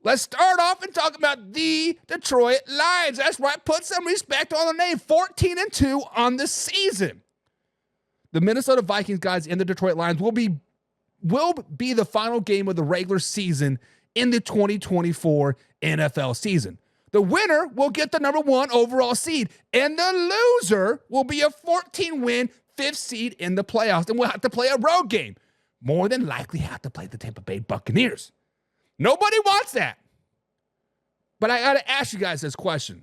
Let's start off and talk about the Detroit Lions. That's right, put some respect on the name. 14-2 on the season. The Minnesota Vikings, guys, and the Detroit Lions will be the final game of the regular season in the 2024 NFL season. The winner will get the number 1 overall seed, and the loser will be a 14-win 5th seed in the playoffs, and we'll have to play a road game. More than likely have to play the Tampa Bay Buccaneers. Nobody wants that. But I got to ask you guys this question.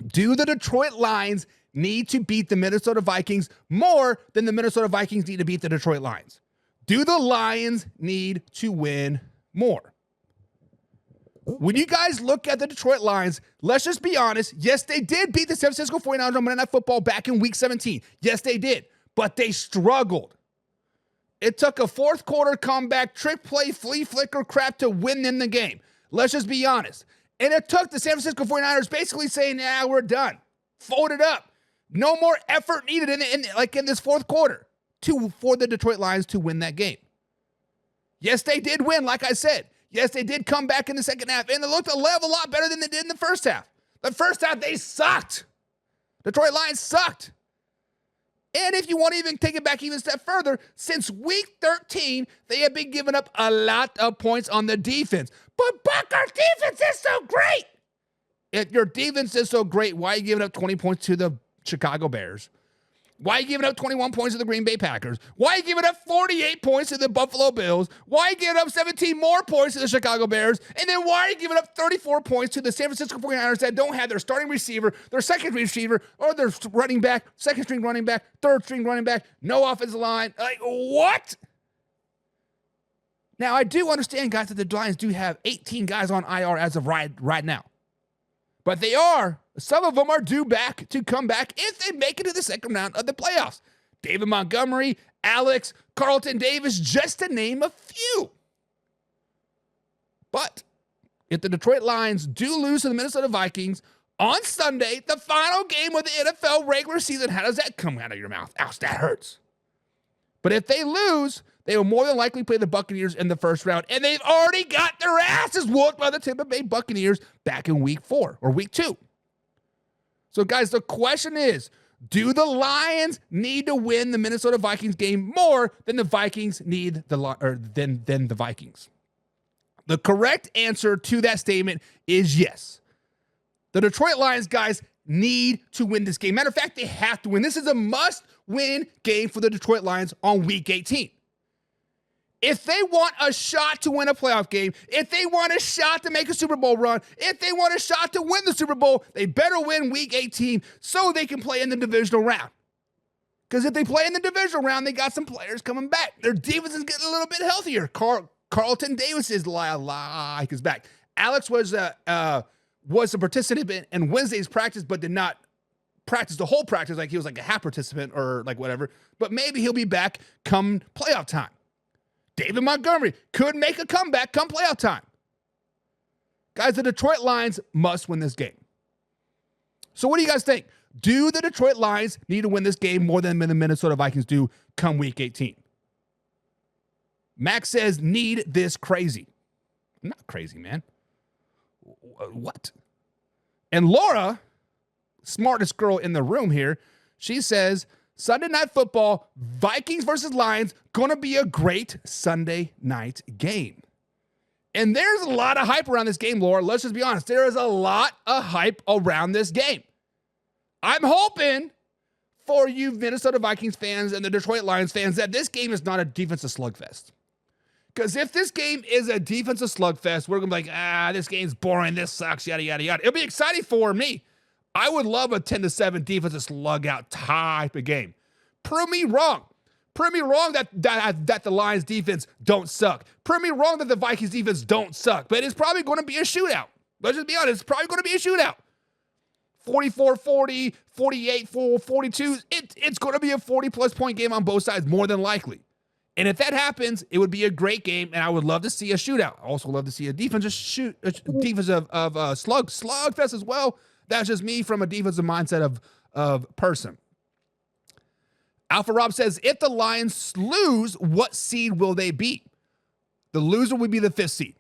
Do the Detroit Lions need to beat the Minnesota Vikings more than the Minnesota Vikings need to beat the Detroit Lions? Do the Lions need to win more? When you guys look at the Detroit Lions, let's just be honest. Yes, they did beat the San Francisco 49ers on Monday Night Football back in Week 17. Yes, they did. But they struggled. It took a fourth quarter comeback, trick play, flea flicker crap to win them the game. Let's just be honest. And it took the San Francisco 49ers basically saying, we're done. Fold it up. No more effort needed in this fourth quarter for the Detroit Lions to win that game. Yes, they did win, like I said. Yes, they did come back in the second half, and it looked a lot better than they did in the first half. The first half, they sucked. Detroit Lions sucked. And if you want to even take it back even a step further, since week 13, they have been giving up a lot of points on the defense. But Buck, our defense is so great. If your defense is so great, why are you giving up 20 points to the Chicago Bears? Why are you giving up 21 points to the Green Bay Packers? Why are you giving up 48 points to the Buffalo Bills? Why are you giving up 17 more points to the Chicago Bears? And then why are you giving up 34 points to the San Francisco 49ers that don't have their starting receiver, their second receiver, or their running back, second string running back, third string running back, no offensive line? Like, what? Now, I do understand, guys, that the Lions do have 18 guys on IR as of right now. But some of them are due back to come back if they make it to the second round of the playoffs. David Montgomery, Alex, Carlton Davis, just to name a few. But if the Detroit Lions do lose to the Minnesota Vikings on Sunday, the final game of the NFL regular season, how does that come out of your mouth? Ouch, that hurts. But if they lose, they will more than likely play the Buccaneers in the first round, and they've already got their asses whooped by the Tampa Bay Buccaneers back in week 4 or week 2. So, guys, the question is, do the Lions need to win the Minnesota Vikings game more than the Vikings need than the Vikings? The correct answer to that statement is yes. The Detroit Lions, guys, need to win this game. Matter of fact, they have to win. This is a must-win game for the Detroit Lions on Week 18. If they want a shot to win a playoff game, if they want a shot to make a Super Bowl run, if they want a shot to win the Super Bowl, they better win Week 18 so they can play in the divisional round. Because if they play in the divisional round, they got some players coming back. Their defense is getting a little bit healthier. Carlton Davis is back. Alex was a participant in Wednesday's practice, but did not practice the whole practice. Like he was like a half participant or like whatever. But maybe he'll be back come playoff time. David Montgomery could make a comeback come playoff time. Guys, the Detroit Lions must win this game. So what do you guys think? Do the Detroit Lions need to win this game more than the Minnesota Vikings do come Week 18? Max says, need this crazy. I'm not crazy, man. What? And Laura, smartest girl in the room here, she says, Sunday Night Football, Vikings versus Lions, going to be a great Sunday night game. And there's a lot of hype around this game, Laura. Let's just be honest. There is a lot of hype around this game. I'm hoping for you Minnesota Vikings fans and the Detroit Lions fans that this game is not a defensive slugfest. Because if this game is a defensive slugfest, we're going to be like, this game's boring, this sucks, yada, yada, yada. It'll be exciting for me. I would love a 10-7 defensive slug out type of game. Prove me wrong. Prove me wrong that the Lions defense don't suck. Prove me wrong that the Vikings defense don't suck. But it's probably going to be a shootout. Let's just be honest. It's probably going to be a shootout. 44-40, 48-42. It's going to be a 40-plus point game on both sides, more than likely. And if that happens, it would be a great game, and I would love to see a shootout. I also love to see a defensive slugfest as well. That's just me from a defensive mindset of person. Alpha Rob says, if the Lions lose, what seed will they be? The loser would be the 5th seed.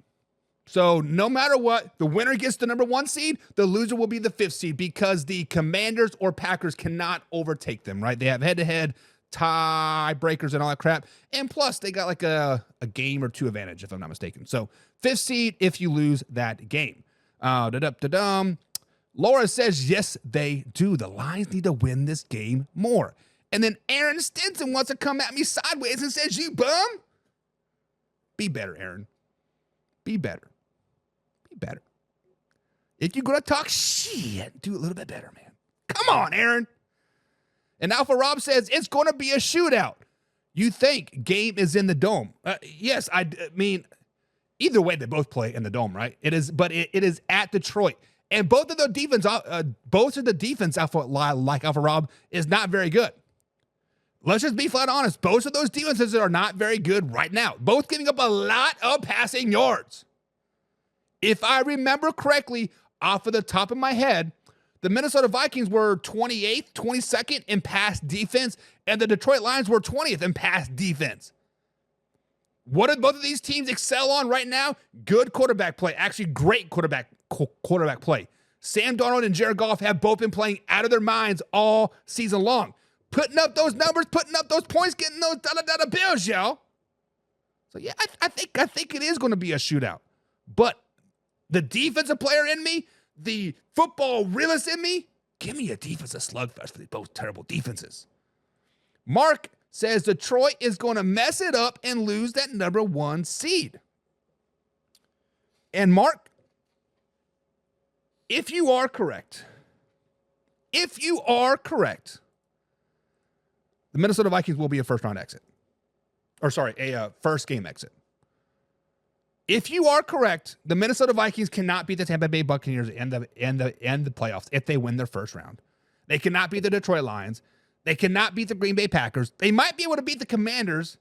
So no matter what, the winner gets the number 1 seed, the loser will be the 5th seed because the Commanders or Packers cannot overtake them, right? They have head-to-head tiebreakers and all that crap. And plus, they got like a game or 2 advantage, if I'm not mistaken. So 5th seed if you lose that game. Laura says, yes, they do. The Lions need to win this game more. And then Aaron Stinson wants to come at me sideways and says, you bum. Be better, Aaron. Be better. Be better. If you're going to talk shit, do a little bit better, man. Come on, Aaron. And Alpha Rob says, it's going to be a shootout. You think game is in the dome. Yes, I mean, either way, they both play in the dome, right? It is, but it is at Detroit. And both of the defense, like Alpha Rob, is not very good. Let's just be flat honest. Both of those defenses are not very good right now. Both giving up a lot of passing yards. If I remember correctly, off of the top of my head, the Minnesota Vikings were 28th, 22nd in pass defense, and the Detroit Lions were 20th in pass defense. What do both of these teams excel on right now? Good quarterback play. Actually, great quarterback play. Sam Darnold and Jared Goff have both been playing out of their minds all season long. Putting up those numbers, putting up those points, getting those dollar bills, y'all. So yeah, I think it is going to be a shootout. But the defensive player in me, the football realist in me, give me a defensive slugfest for these both terrible defenses. Mark says Detroit is going to mess it up and lose that number 1 seed. And Mark, if you are correct, the Minnesota Vikings will be a first-round exit. Or sorry, a first-game exit. If you are correct, the Minnesota Vikings cannot beat the Tampa Bay Buccaneers in the playoffs if they win their first round. They cannot beat the Detroit Lions. They cannot beat the Green Bay Packers. They might be able to beat the Commanders,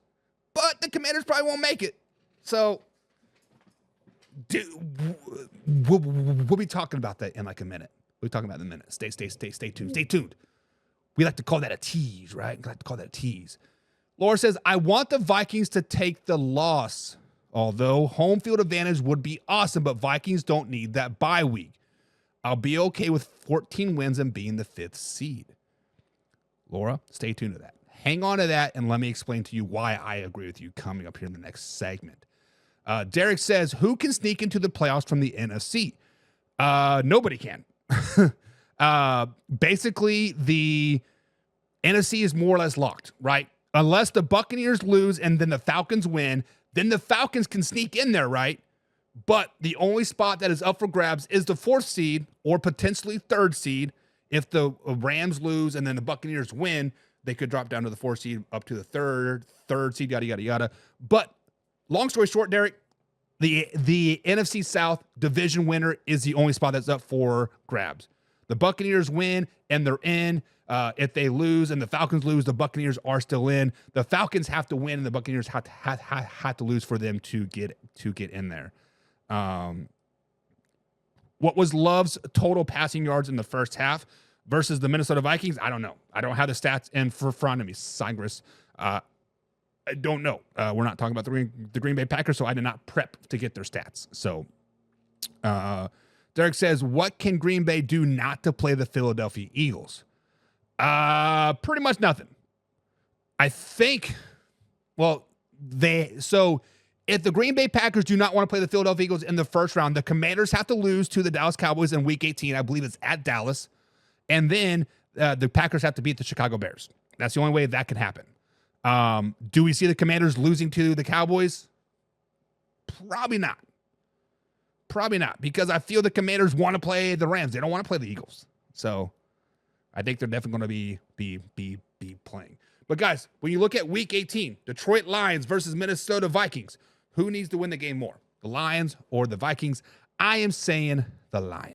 but the Commanders probably won't make it. So we'll be talking about that in like a minute. We'll be talking about it in a minute. Stay tuned. Stay tuned. We like to call that a tease, right? We like to call that a tease. Laura says, I want the Vikings to take the loss. Although home field advantage would be awesome, but Vikings don't need that bye week. I'll be okay with 14 wins and being the 5th seed. Laura, stay tuned to that. Hang on to that, and let me explain to you why I agree with you coming up here in the next segment. Derek says, who can sneak into the playoffs from the NFC? Nobody can. Basically, the NFC is more or less locked, right? Unless the Buccaneers lose and then the Falcons win, then the Falcons can sneak in there, right? But the only spot that is up for grabs is the 4th seed or potentially 3rd seed. If the Rams lose and then the Buccaneers win, they could drop down to the 4th seed, up to the third seed, yada, yada, yada. But long story short, Derek, the NFC South division winner is the only spot that's up for grabs. The Buccaneers win and they're in. If they lose and the Falcons lose, the Buccaneers are still in. The Falcons have to win and the Buccaneers have to lose for them to get in there. What was Love's total passing yards in the first half versus the Minnesota Vikings? I don't know. I don't have the stats in front of me, Sigris. I don't know. We're not talking about the Green Bay Packers, so I did not prep to get their stats. So Derek says, what can Green Bay do not to play the Philadelphia Eagles? Pretty much nothing. I think, if the Green Bay Packers do not want to play the Philadelphia Eagles in the first round, the Commanders have to lose to the Dallas Cowboys in Week 18. I believe it's at Dallas. And then the Packers have to beat the Chicago Bears. That's the only way that can happen. Do we see the Commanders losing to the Cowboys? Probably not. Because I feel the Commanders want to play the Rams. They don't want to play the Eagles. So I think they're definitely going to be playing. But guys, when you look at Week 18, Detroit Lions versus Minnesota Vikings, who needs to win the game more? The Lions or the Vikings? I am saying the Lions.